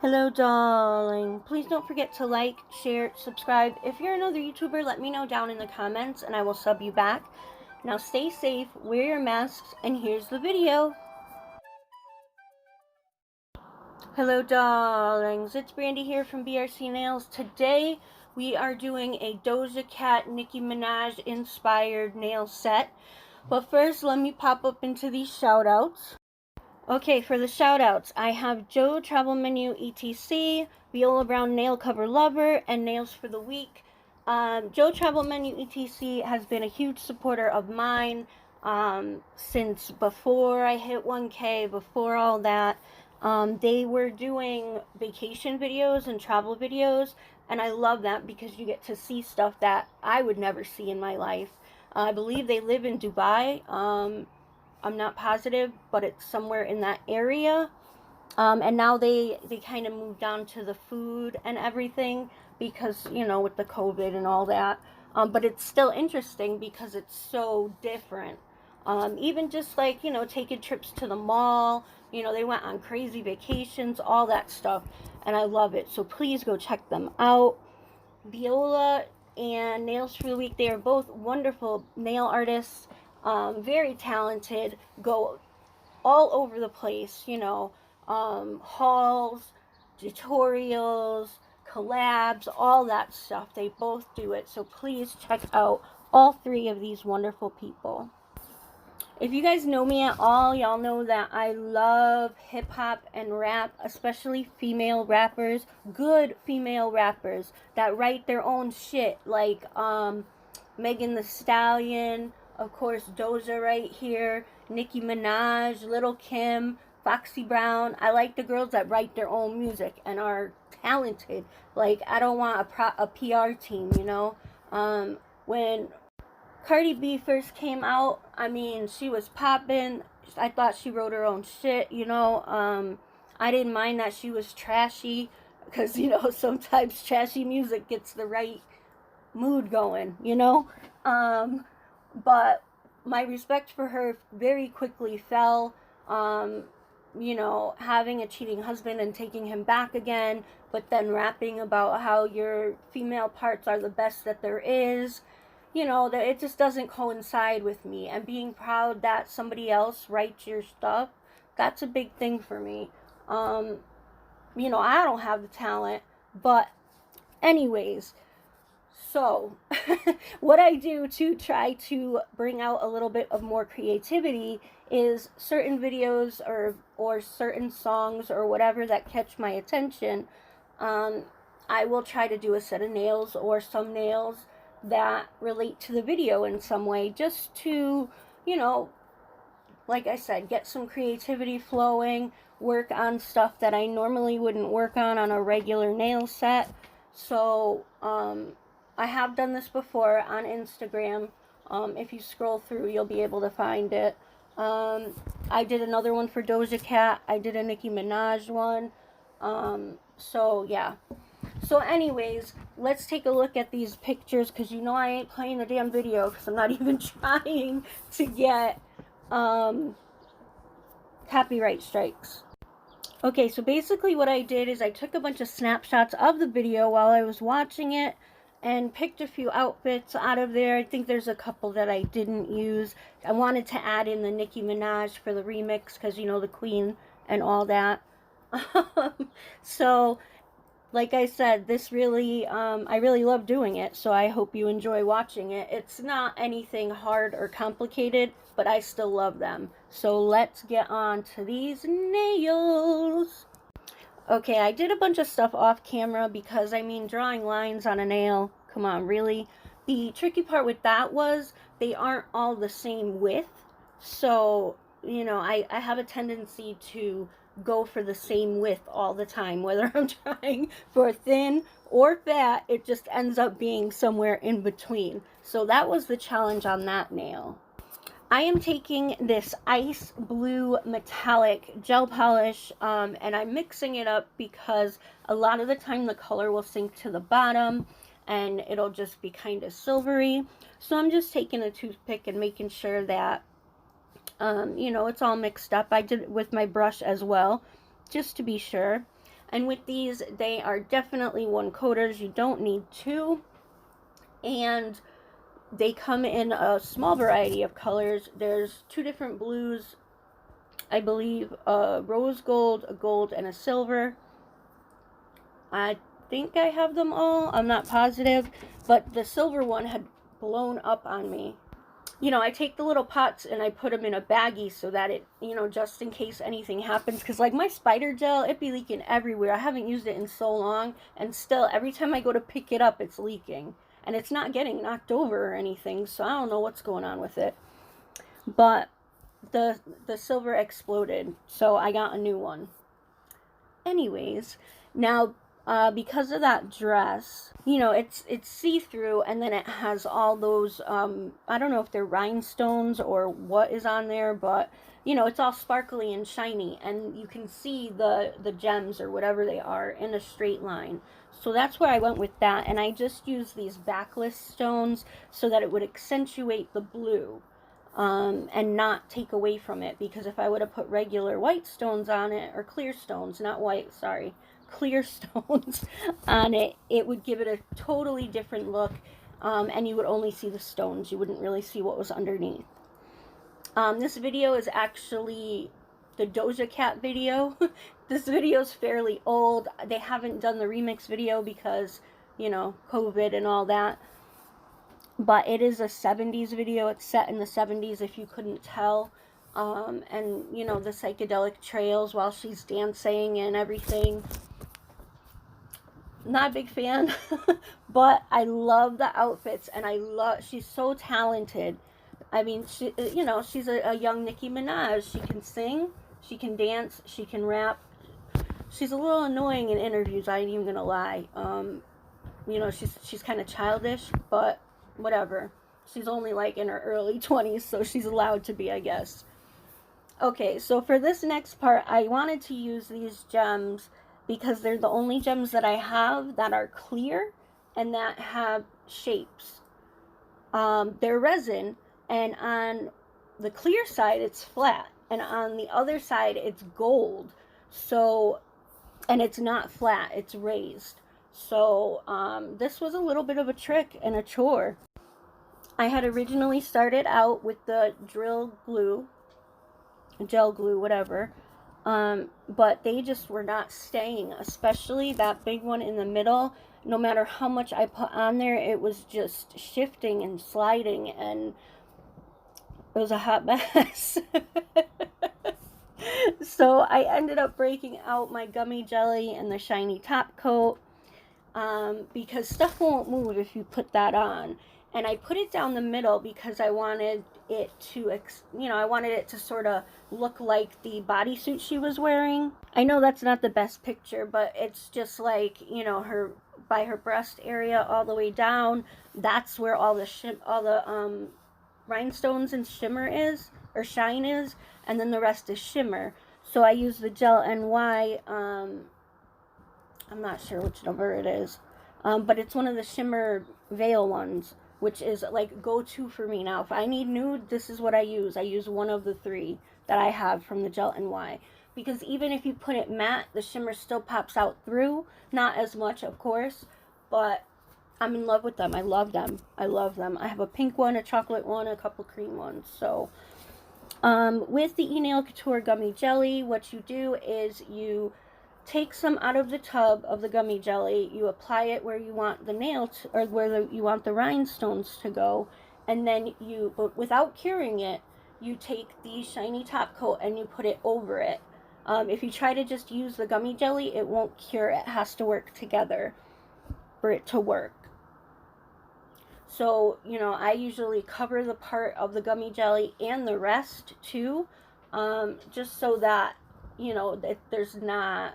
Hello, darling. Please don't forget to like, share, subscribe. If you're another YouTuber, let me know down in the comments and I will sub you back. Now stay safe, wear your masks, and here's the video. Hello, darlings. It's Brandy here from BRC Nails. Today, we are doing a Doja Cat, Nicki Minaj inspired nail set. But first, let me pop up into these shout-outs. Okay, for the shoutouts, I have Joe Travel Menu ETC, Viola Brown Nail Cover Lover, and Nails for the Week. Joe Travel Menu ETC has been a huge supporter of mine since before I hit 1K, before all that. They were doing vacation videos and travel videos, and I love that because you get to see stuff that I would never see in my life. I believe they live in Dubai. I'm not positive, but it's somewhere in that area. And now they kind of moved on to the food and everything because, you know, with the COVID and all that. But it's still interesting because it's so different. Even just like, you know, taking trips to the mall, you know, they went on crazy vacations, all that stuff. And I love it. So please go check them out. Viola and Nails for the Week, they are both wonderful nail artists. Very talented, go all over the place, you know, hauls, tutorials, collabs, all that stuff. They both do it, so please check out all three of these wonderful people. If you guys know me at all, y'all know that I love hip-hop and rap, especially female rappers, good female rappers that write their own shit, like Megan Thee Stallion, of course, Doja right here, Nicki Minaj, Lil Kim, Foxy Brown. I like the girls that write their own music and are talented. Like, I don't want a PR team, you know? When Cardi B first came out, I mean, she was popping. I thought she wrote her own shit, you know? I didn't mind that she was trashy because, you know, sometimes trashy music gets the right mood going, you know? But my respect for her very quickly fell. You know, having a cheating husband and taking him back again, but then rapping about how your female parts are the best that there is. You know, that it just doesn't coincide with me. And being proud that somebody else writes your stuff, that's a big thing for me. You know, I don't have the talent, but anyways, so, what I do to try to bring out a little bit of more creativity is certain videos or certain songs or whatever that catch my attention. I will try to do a set of nails or some nails that relate to the video in some way, just to, you know, like I said, get some creativity flowing, work on stuff that I normally wouldn't work on a regular nail set. So, I have done this before on Instagram. If you scroll through, you'll be able to find it. I did another one for Doja Cat. I did a Nicki Minaj one. So, yeah. So, anyways, let's take a look at these pictures because you know I ain't playing the damn video because I'm not even trying to get copyright strikes. Okay, so basically what I did is I took a bunch of snapshots of the video while I was watching it and picked a few outfits out of there. I think there's a couple that I didn't use. I wanted to add in the Nicki Minaj for the remix because, you know, the queen and all that. So, like I said, this really, I really love doing it, so I hope you enjoy watching it. It's not anything hard or complicated, but I still love them. So let's get on to these nails. Okay, I did a bunch of stuff off camera because, I mean, drawing lines on a nail, come on, really? The tricky part with that was they aren't all the same width. So, you know, I have a tendency to go for the same width all the time. Whether I'm trying for thin or fat, it just ends up being somewhere in between. So that was the challenge on that nail. I am taking this ice blue metallic gel polish and I'm mixing it up because a lot of the time the color will sink to the bottom and it'll just be kind of silvery. So I'm just taking a toothpick and making sure that, you know, it's all mixed up. I did it with my brush as well, just to be sure. And with these, they are definitely one coaters. You don't need two. And they come in a small variety of colors. There's 2 different blues, I believe, a rose gold, a gold, and a silver. I think I have them all. I'm not positive. But the silver one had blown up on me. You know, I take the little pots and I put them in a baggie so that it, you know, just in case anything happens. Because, like, my spider gel, it be leaking everywhere. I haven't used it in so long. And still, every time I go to pick it up, it's leaking. And it's not getting knocked over or anything. So I don't know what's going on with it. But the silver exploded. So I got a new one. Anyways, now because of that dress, you know, it's see-through, and then it has all those, I don't know if they're rhinestones or what is on there, but, you know, it's all sparkly and shiny, and you can see the gems or whatever they are in a straight line. So that's where I went with that, and I just used these backless stones so that it would accentuate the blue. And not take away from it, because if I would have put regular white stones on it, or clear stones, not white, sorry, clear stones on it, it would give it a totally different look, and you would only see the stones. You wouldn't really see what was underneath. This video is actually the Doja Cat video. This video is fairly old. They haven't done the remix video because, you know, COVID and all that. But it is a 70s video. It's set in the 70s, if you couldn't tell. And, you know, the psychedelic trails while she's dancing and everything. Not a big fan. But I love the outfits. And she's so talented. I mean, she, you know, she's a young Nicki Minaj. She can sing. She can dance. She can rap. She's a little annoying in interviews, I ain't even gonna lie. You know, she's kind of childish, but whatever. She's only like in her early 20s, so she's allowed to be, I guess. Okay, so for this next part, I wanted to use these gems because they're the only gems that I have that are clear and that have shapes. They're resin, and on the clear side, it's flat, and on the other side, it's gold. So, and it's not flat, it's raised. So, this was a little bit of a trick and a chore. I had originally started out with the drill glue, gel glue, whatever, but they just were not staying, especially that big one in the middle. No matter how much I put on there, it was just shifting and sliding, and it was a hot mess. So I ended up breaking out my gummy jelly and the shiny top coat, because stuff won't move if you put that on. And I put it down the middle because I wanted it to, you know, I wanted it to sort of look like the bodysuit she was wearing. I know that's not the best picture, but it's just like, you know, her, by her breast area all the way down, that's where all the rhinestones and shimmer is, or shine is, and then the rest is shimmer. So I use the Gel NY, I'm not sure which number it is, but it's one of the shimmer veil ones, which is like go-to for me now. If I need nude, this is what I use. I use one of the 3 that I have from the Gel NY. Because even if you put it matte, the shimmer still pops out through. Not as much, of course, but I'm in love with them. I love them. I love them. I have a pink one, a chocolate one, a couple cream ones. So, with the E-Nail Couture Gummy Jelly, what you do is you take some out of the tub of the gummy jelly, you apply it where you want the nail to, or where you want the rhinestones to go, and then you, but without curing it, you take the shiny top coat and you put it over it. If you try to just use the gummy jelly, it won't cure. It has to work together for it to work. So, you know, I usually cover the part of the gummy jelly and the rest too, just so that, you know, that there's not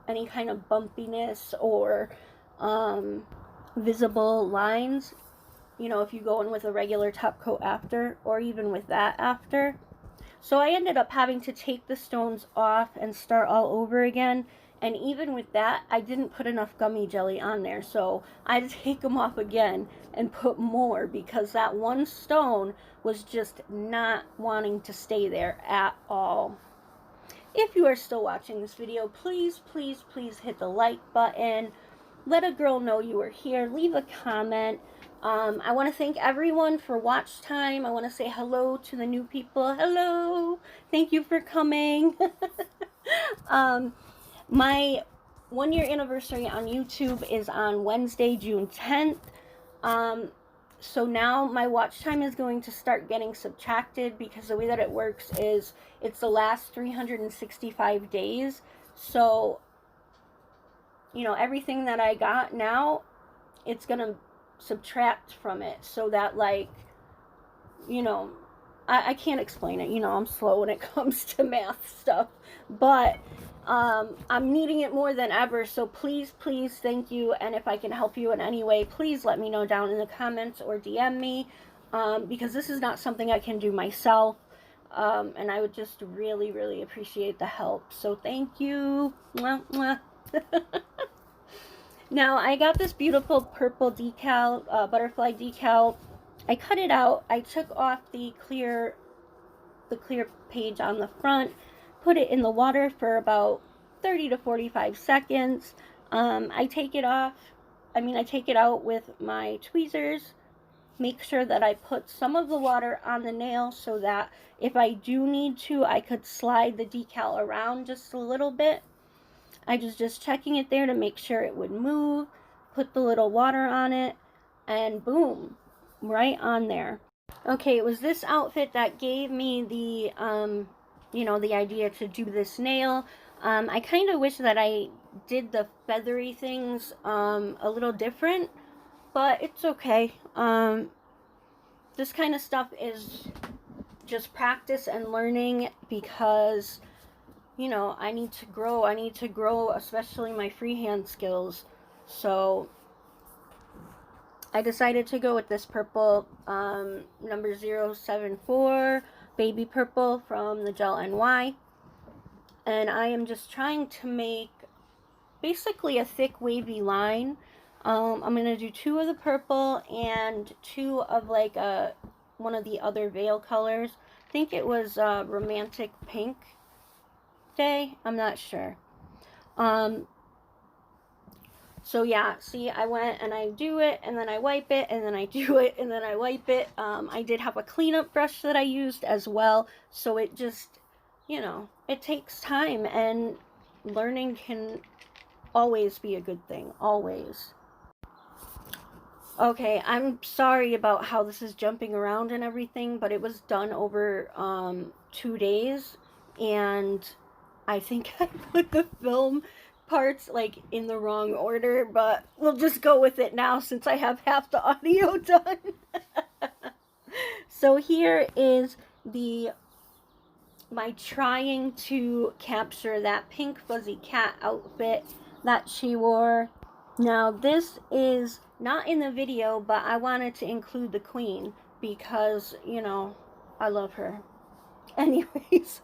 any kind of bumpiness or visible lines, you know, if you go in with a regular top coat after, or even with that after. So I ended up having to take the stones off and start all over again. And even with that, I didn't put enough gummy jelly on there. So I had to take them off again and put more, because that one stone was just not wanting to stay there at all. if you are still watching this video, please, please, please hit the like button. Let a girl know you are here. Leave a comment. I want to thank everyone for watch time. I want to say hello to the new people. Hello. Thank you for coming. My 1-year anniversary on YouTube is on Wednesday, June 10th. So now my watch time is going to start getting subtracted, because the way that it works is it's the last 365 days. So, you know, everything that I got now, it's going to subtract from it, so that, like, you know, I can't explain it. You know, I'm slow when it comes to math stuff. But I'm needing it more than ever. So please, please, thank you. And if I can help you in any way, please let me know down in the comments or DM me. Because this is not something I can do myself. And I would just really, really appreciate the help. So thank you. Mwah, mwah. Now, I got this beautiful purple decal, butterfly decal. I cut it out. I took off the clear page on the front, put it in the water for about 30 to 45 seconds. I take it off. I take it out with my tweezers. Make sure that I put some of the water on the nail, so that if I do need to, I could slide the decal around just a little bit. I was just checking it there to make sure it would move. Put the little water on it, and boom, right on there. Okay, it was this outfit that gave me the, you know, the idea to do this nail. I kind of wish that I did the feathery things a little different, but it's okay. This kind of stuff is just practice and learning, because, you know, I need to grow, especially my freehand skills. So I decided to go with this purple, number 074, baby purple from the Gel NY. And I am just trying to make basically a thick wavy line. I'm going to do 2 of the purple and 2 of like one of the other veil colors. I think it was Romantic Pink Day. I'm not sure. So yeah, see, I went and I do it, and then I wipe it, and then I do it, and then I wipe it. I did have a cleanup brush that I used as well, so it just, you know, it takes time, and learning can always be a good thing, always. Okay, I'm sorry about how this is jumping around and everything, but it was done over 2 days, and I think I put the film parts like in the wrong order, but we'll just go with it now since I have half the audio done. So here is my trying to capture that pink fuzzy cat outfit that she wore. Now this is not in the video, but I wanted to include the queen because, you know, I love her. Anyways.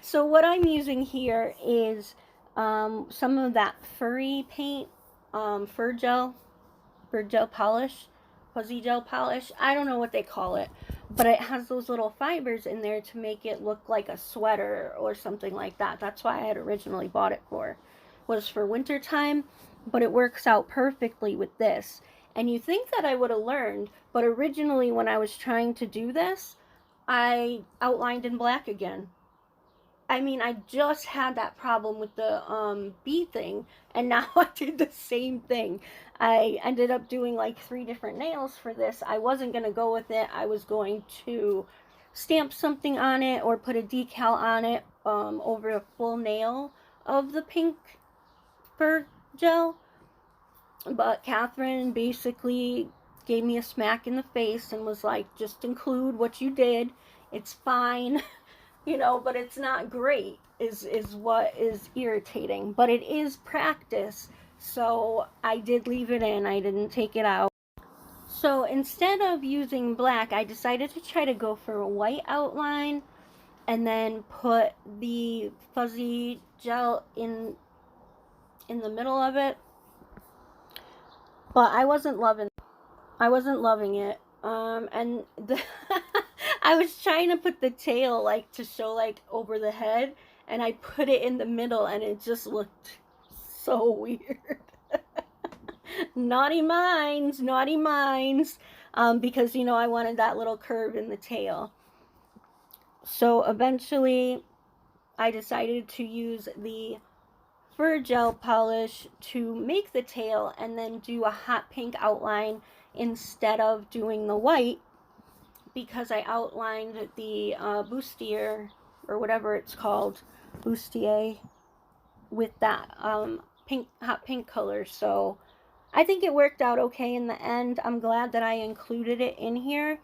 So what I'm using here is some of that furry paint, fur gel polish, fuzzy gel polish. I don't know what they call it, but it has those little fibers in there to make it look like a sweater or something like that. That's why I had originally bought it for. Was for winter time, but it works out perfectly with this. And you think that I would have learned, but originally when I was trying to do this, I outlined in black again. I just had that problem with the bead thing, and now I did the same thing. I ended up doing like 3 different nails for this. I wasn't going to go with it. I was going to stamp something on it or put a decal on it over a full nail of the pink fur gel. But Catherine basically gave me a smack in the face and was like, just include what you did. It's fine. You know, but it's not great is what is irritating. But it is practice, so I did leave it in. I didn't take it out. So instead of using black, I decided to try to go for a white outline and then put the fuzzy gel in the middle of it. But I wasn't loving it. And I was trying to put the tail, like, to show, like, over the head, and I put it in the middle, and it just looked so weird. Naughty minds, naughty minds. Because, you know, I wanted that little curve in the tail. So eventually, I decided to use the fur gel polish to make the tail and then do a hot pink outline instead of doing the white, because I outlined the bustier, or whatever it's called, bustier, with that pink, hot pink color. So I think it worked out okay in the end. I'm glad that I included it in here.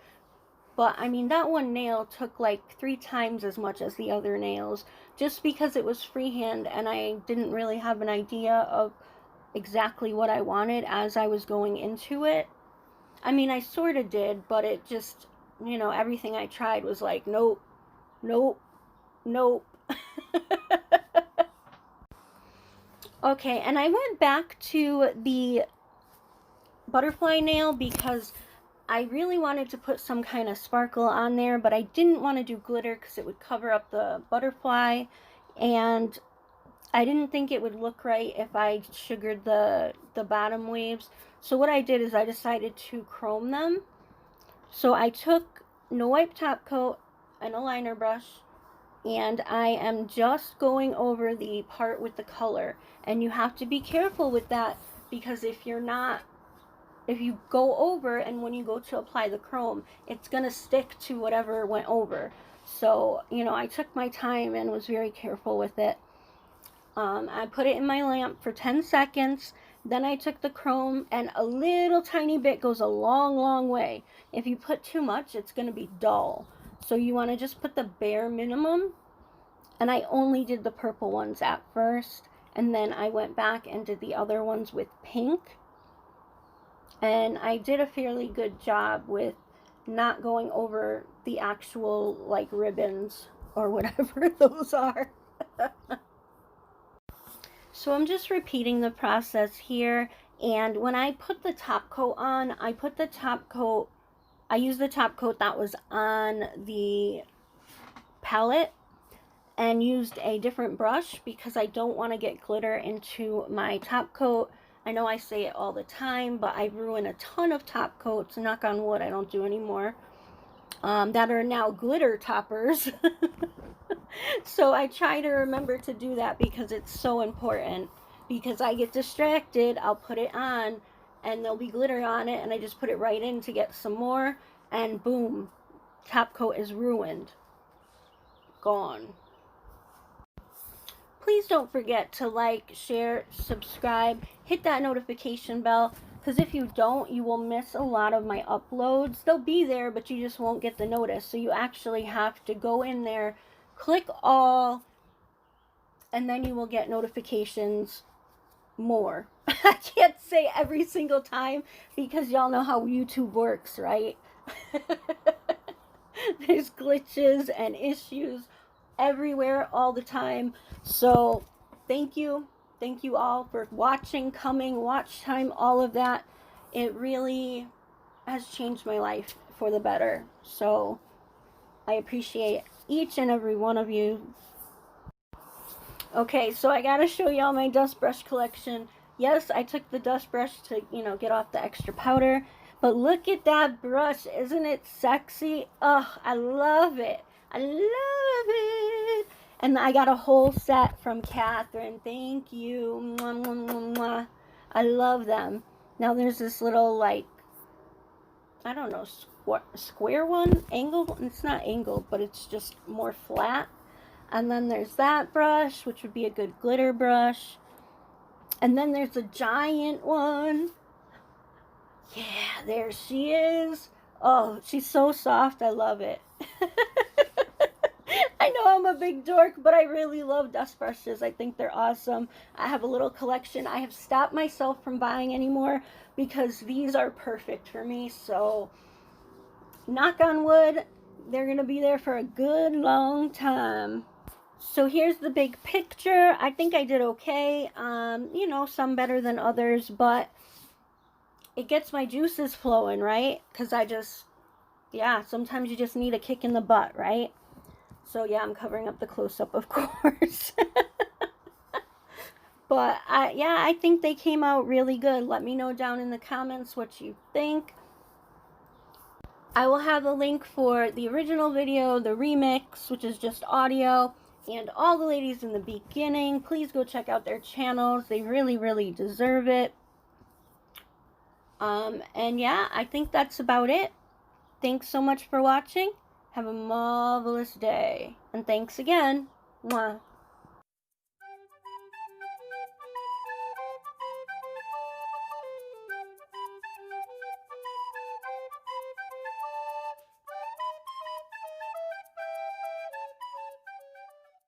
But, I mean, that one nail took like 3 times as much as the other nails, just because it was freehand and I didn't really have an idea of exactly what I wanted as I was going into it. I mean, I sort of did, but it just, you know, everything I tried was like, nope, nope, nope. Okay, and I went back to the butterfly nail because I really wanted to put some kind of sparkle on there, but I didn't want to do glitter because it would cover up the butterfly, and I didn't think it would look right if I sugared the bottom waves. So what I did is I decided to chrome them. So I took No Wipe Top Coat and a liner brush, and I am just going over the part with the color. And you have to be careful with that, because if you go over and when you go to apply the chrome, it's going to stick to whatever went over. So, you know, I took my time and was very careful with it. I put it in my lamp for 10 seconds. Then I took the chrome, and a little tiny bit goes a long, long way. If you put too much, it's going to be dull. So you want to just put the bare minimum. And I only did the purple ones at first, and then I went back and did the other ones with pink. And I did a fairly good job with not going over the actual, like, ribbons or whatever those are. So I'm just repeating the process here. And when I put the top coat on, I used the top coat that was on the palette, and used a different brush because I don't want to get glitter into my top coat. I know I say it all the time, but I ruin a ton of top coats, knock on wood, I don't do anymore, that are now glitter toppers. So I try to remember to do that because it's so important. Because I get distracted, I'll put it on, and there'll be glitter on it, and I just put it right in to get some more, and boom, top coat is ruined. Gone. Please don't forget to like, share, subscribe, hit that notification bell, because if you don't, you will miss a lot of my uploads. They'll be there, but you just won't get the notice. So you actually have to go in there, click all, and then you will get notifications more. I can't say every single time because y'all know how YouTube works, right? There's glitches and issues everywhere all the time. So thank you all for watching, coming, watch time, all of that. It really has changed my life for the better. So I appreciate each and every one of you. Okay, so I gotta show y'all my dust brush collection. Yes, I took the dust brush to, you know, get off the extra powder. But look at that brush. Isn't it sexy? Oh, I love it. I love it. And I got a whole set from Catherine. Thank you. Mwah, mwah, mwah, mwah. I love them. Now there's this little, like, I don't know, square one? Angled? It's not angled, but it's just more flat. And then there's that brush, which would be a good glitter brush. And then there's a giant one. Yeah, there she is. Oh, she's so soft. I love it. I know I'm a big dork, but I really love dust brushes. I think they're awesome. I have a little collection. I have stopped myself from buying anymore because these are perfect for me. So, knock on wood, they're going to be there for a good long time. So here's the big picture. I think I did okay. You know, some better than others, but it gets my juices flowing, right? Because I just yeah, sometimes you just need a kick in the butt, right? So yeah, I'm covering up the close-up, of course. But yeah, I think they came out really good. Let me know down in the comments what you think. I will have a link for the original video, the remix, which is just audio, and all the ladies in the beginning. Please go check out their channels. They really, really deserve it. And yeah, I think that's about it. Thanks so much for watching. Have a marvelous day. And thanks again. Mwah.